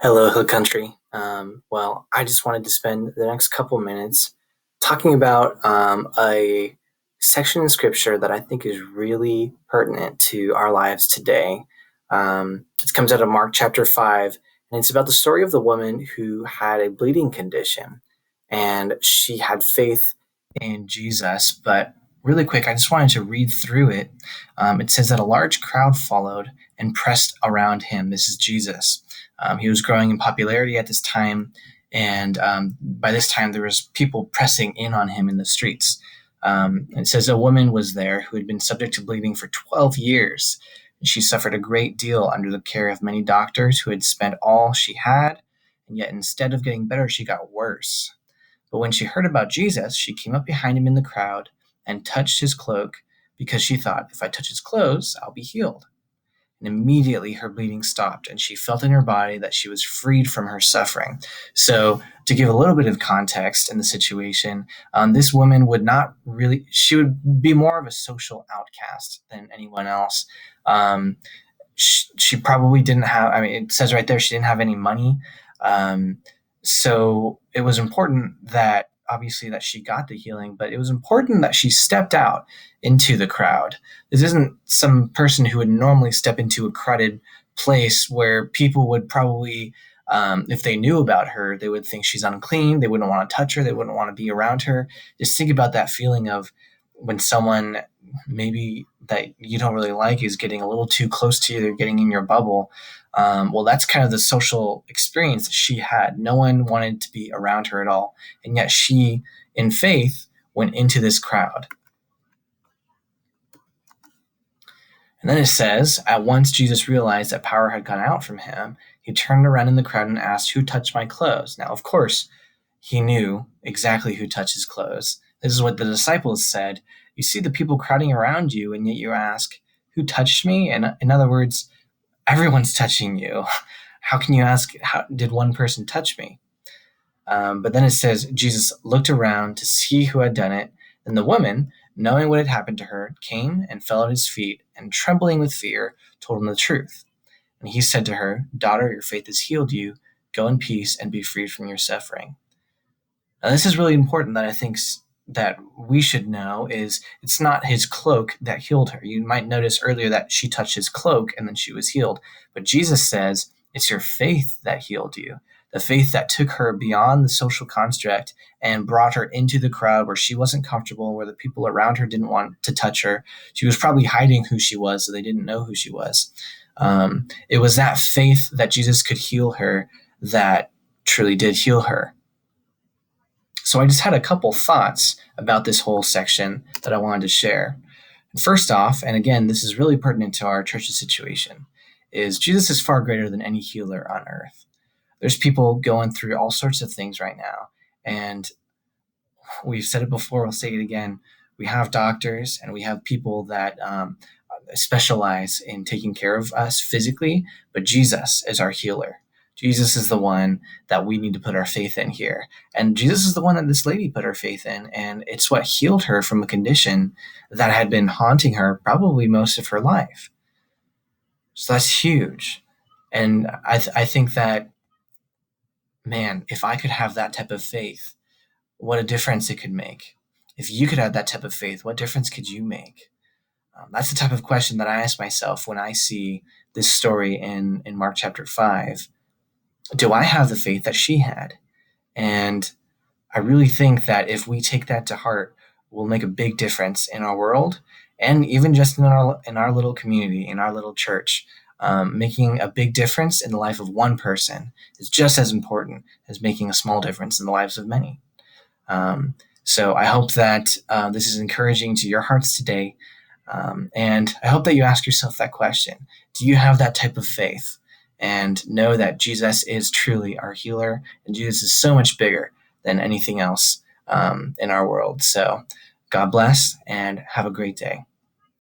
Hello, Hill Country. I just wanted to spend the next couple minutes talking about a section in Scripture that I think is really pertinent to our lives today. It comes out of Mark chapter 5, and it's about the story of the woman who had a bleeding condition, and she had faith in Jesus. But really quick, I just wanted to read through it. It says that a large crowd followed and pressed around him. This is Jesus. He was growing in popularity at this time, and by this time there was people pressing in on him in the streets. It says a woman was there who had been subject to bleeding for 12 years. And she suffered a great deal under the care of many doctors who had spent all she had, and yet instead of getting better, she got worse. But when she heard about Jesus, she came up behind him in the crowd and touched his cloak because she thought, if I touch his clothes, I'll be healed. And immediately her bleeding stopped, and she felt in her body that she was freed from her suffering. So, to give a little bit of context in the situation, this woman she would be more of a social outcast than anyone else. She probably didn't have, it says right there, she didn't have any money. So, it was important that obviously that she got the healing, but it was important that she stepped out into the crowd. This isn't some person who would normally step into a crowded place where people would probably, if they knew about her, they would think she's unclean. They wouldn't want to touch her. They wouldn't want to be around her. Just think about that feeling of when someone maybe that you don't really like is getting a little too close to you. They're getting in your bubble. That's kind of the social experience that she had. No one wanted to be around her at all. And yet she, in faith, went into this crowd. And then it says, at once Jesus realized that power had gone out from him. He turned around in the crowd and asked, who touched my clothes? Now, of course, he knew exactly who touched his clothes. This is what the disciples said. You see the people crowding around you, and yet you ask, who touched me? And in other words, everyone's touching you. How can you ask, how did one person touch me? But then it says, Jesus looked around to see who had done it. And the woman, knowing what had happened to her, came and fell at his feet, and trembling with fear, told him the truth. And he said to her, daughter, your faith has healed you. Go in peace and be freed from your suffering. Now, this is really important that I think that we should know is it's not his cloak that healed her. You might notice earlier that she touched his cloak and then she was healed. But Jesus says it's your faith that healed you. The faith that took her beyond the social construct and brought her into the crowd where she wasn't comfortable, where the people around her didn't want to touch her. She was probably hiding who she was, so they didn't know who she was. It was that faith that Jesus could heal her that truly did heal her. So I just had a couple thoughts about this whole section that I wanted to share. First off, and again, this is really pertinent to our church's situation, is Jesus is far greater than any healer on earth. There's people going through all sorts of things right now. And we've said it before, we'll say it again. We have doctors and we have people that specialize in taking care of us physically, but Jesus is our healer. Jesus is the one that we need to put our faith in here. And Jesus is the one that this lady put her faith in. And it's what healed her from a condition that had been haunting her probably most of her life. So that's huge. And I think that, man, if I could have that type of faith, what a difference it could make. If you could have that type of faith, what difference could you make? That's the type of question that I ask myself when I see this story in Mark chapter 5. Do I have the faith that she had? And I really think that if we take that to heart, we'll make a big difference in our world and even just in our little community, in our little church. Making a big difference in the life of one person is just as important as making a small difference in the lives of many. So I hope that this is encouraging to your hearts today. And I hope that you ask yourself that question. Do you have that type of faith? And know that Jesus is truly our healer, and Jesus is so much bigger than anything else in our world. So God bless and have a great day.